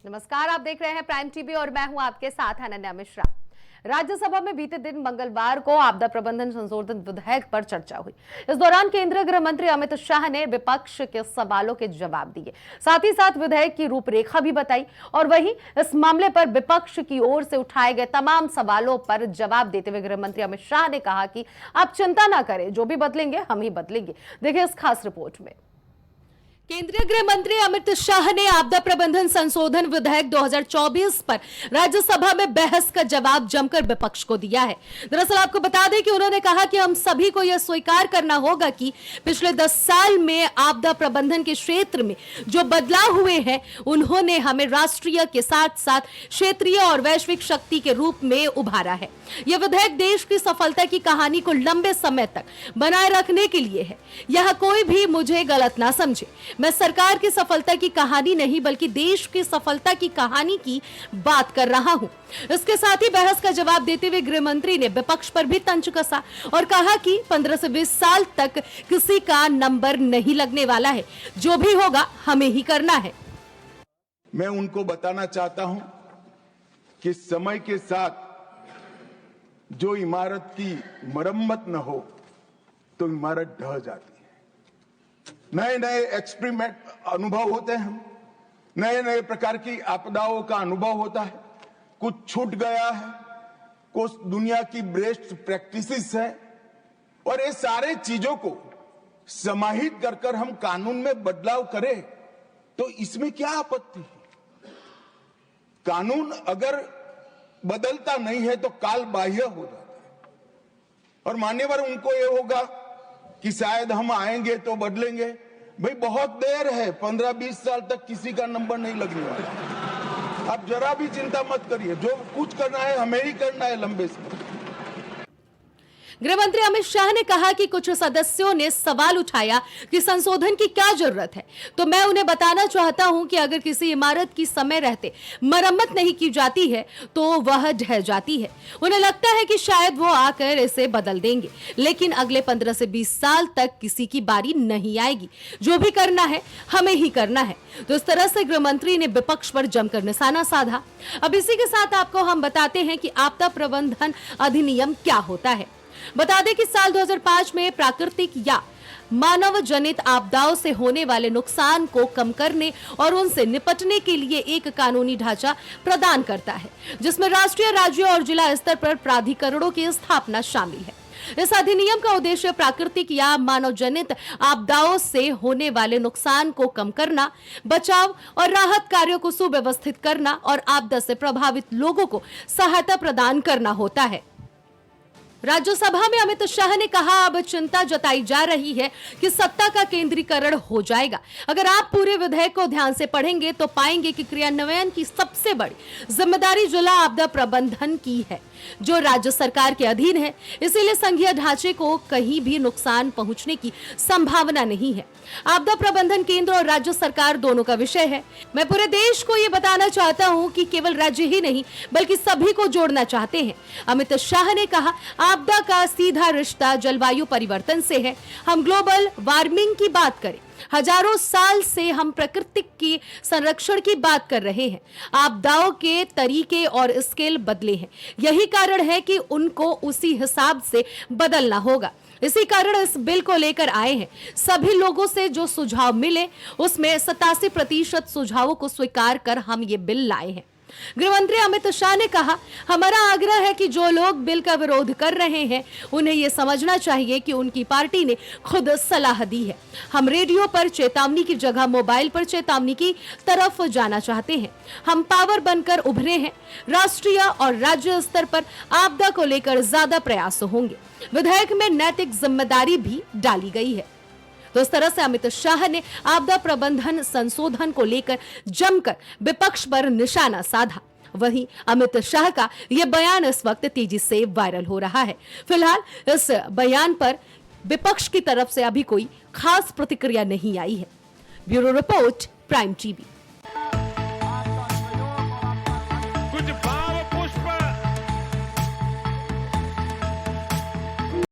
नमस्कार, आप देख रहे हैं प्राइम टीवी और मैं हूं आपके साथ अनन्या मिश्रा। राज्यसभा में बीते दिन मंगलवार को आपदा प्रबंधन संशोधन विधेयक पर चर्चा हुई। इस दौरान केंद्रीय गृह मंत्री अमित शाह ने विपक्ष के सवालों के जवाब दिए, साथ ही साथ विधेयक की रूपरेखा भी बताई। और वहीं इस मामले पर विपक्ष की ओर से उठाए गए तमाम सवालों पर जवाब देते हुए गृह मंत्री अमित शाह ने कहा कि आप चिंता ना करें, जो भी बदलेंगे हम ही बदलेंगे। देखिए इस खास रिपोर्ट में। केंद्रीय गृह मंत्री अमित शाह ने आपदा प्रबंधन संशोधन विधेयक 2024 पर राज्यसभा में बहस का जवाब जमकर विपक्ष को दिया है। दरअसल आपको बता दें कि उन्होंने कहा कि हम सभी को यह स्वीकार करना होगा कि पिछले 10 साल में आपदा प्रबंधन के क्षेत्र में जो बदलाव हुए हैं, उन्होंने हमें राष्ट्रीय के साथ साथ क्षेत्रीय और वैश्विक शक्ति के रूप में उभारा है। यह विधेयक देश की सफलता की कहानी को लंबे समय तक बनाए रखने के लिए है। यह कोई भी मुझे गलत ना समझे, मैं सरकार की सफलता की कहानी नहीं बल्कि देश की सफलता की कहानी की बात कर रहा हूं। इसके साथ ही बहस का जवाब देते हुए गृह मंत्री ने विपक्ष पर भी तंज कसा और कहा कि 15 से 20 साल तक किसी का नंबर नहीं लगने वाला है, जो भी होगा हमें ही करना है। मैं उनको बताना चाहता हूं कि समय के साथ जो इमारत की मरम्मत न हो तो इमारत ढह जाती है। नए नए एक्सपेरिमेंट अनुभव होते हैं, नए नए प्रकार की आपदाओं का अनुभव होता है। कुछ छूट गया है, कुछ दुनिया की बेस्ट प्रैक्टिसेस है, और ये सारे चीजों को समाहित कर हम कानून में बदलाव करें तो इसमें क्या आपत्ति है। कानून अगर बदलता नहीं है तो काल बाह्य हो जाता है। और मान्यवर उनको ये होगा कि शायद हम आएंगे तो बदलेंगे। भाई बहुत देर है, 15-20 साल तक किसी का नंबर नहीं लगने वाला। आप जरा भी चिंता मत करिए, जो कुछ करना है हमें ही करना है लंबे समय। गृह मंत्री अमित शाह ने कहा कि कुछ सदस्यों ने सवाल उठाया कि संशोधन की क्या जरूरत है, तो मैं उन्हें बताना चाहता हूं कि अगर किसी इमारत की समय रहते मरम्मत नहीं की जाती है तो वह ढह जाती है। उन्हें लगता है कि शायद वो आकर इसे बदल देंगे, लेकिन अगले 15 से 20 साल तक किसी की बारी नहीं आएगी। जो भी करना है हमें ही करना है। तो इस तरह से गृह मंत्री ने विपक्ष पर जमकर निशाना साधा। अब इसी के साथ आपको हम बताते हैं कि आपदा प्रबंधन अधिनियम क्या होता है। बता दें कि साल 2005 में प्राकृतिक या मानव जनित आपदाओं से होने वाले नुकसान को कम करने और उनसे निपटने के लिए एक कानूनी ढांचा प्रदान करता है, जिसमें राष्ट्रीय, राज्य और जिला स्तर पर प्राधिकरणों की स्थापना शामिल है। इस अधिनियम का उद्देश्य प्राकृतिक या मानव जनित आपदाओं से होने वाले नुकसान को कम करना, बचाव और राहत कार्यों को सुव्यवस्थित करना और आपदा से प्रभावित लोगों को सहायता प्रदान करना होता है। राज्यसभा में अमित शाह ने कहा, अब चिंता जताई जा रही है कि सत्ता का केंद्रीकरण हो जाएगा। अगर आप पूरे विधेयक को ध्यान से पढ़ेंगे तो पाएंगे कि क्रियान्वयन की सबसे बड़ी जिम्मेदारी जिला आपदा प्रबंधन की है, जो राज्य सरकार के अधीन है। इसीलिए संघीय ढांचे को कहीं भी नुकसान पहुंचने की संभावना नहीं है। आपदा प्रबंधन केंद्र और राज्य सरकार दोनों का विषय है। मैं पूरे देश को ये बताना चाहता हूं कि केवल राज्य ही नहीं बल्कि सभी को जोड़ना चाहते हैं। अमित शाह ने कहा, आपदा का सीधा रिश्ता जलवायु परिवर्तन से है। हम ग्लोबल वार्मिंग की बात करें, हजारों साल से हम प्रकृति की संरक्षण की बात कर रहे हैं। आपदाओं के तरीके और स्केल बदले हैं। यही कारण है कि उनको उसी हिसाब से बदलना होगा। इसी कारण इस बिल को लेकर आए हैं। सभी लोगों से जो सुझाव मिले उसमें 87% सुझावों को स्वीकार कर हम ये बिल लाए हैं। गृह मंत्री अमित शाह ने कहा, हमारा आग्रह है कि जो लोग बिल का विरोध कर रहे हैं उन्हें यह समझना चाहिए कि उनकी पार्टी ने खुद सलाह दी है। हम रेडियो पर चेतावनी की जगह मोबाइल पर चेतावनी की तरफ जाना चाहते हैं। हम पावर बनकर उभरे हैं। राष्ट्रीय और राज्य स्तर पर आपदा को लेकर ज्यादा प्रयास होंगे। विधेयक में नैतिक जिम्मेदारी भी डाली गई है। तो इस तरह से अमित शाह ने आपदा प्रबंधन संशोधन को लेकर जमकर विपक्ष पर निशाना साधा। वहीं अमित शाह का यह बयान इस वक्त तेजी से वायरल हो रहा है। फिलहाल इस बयान पर विपक्ष की तरफ से अभी कोई खास प्रतिक्रिया नहीं आई है। Bureau report, prime TV.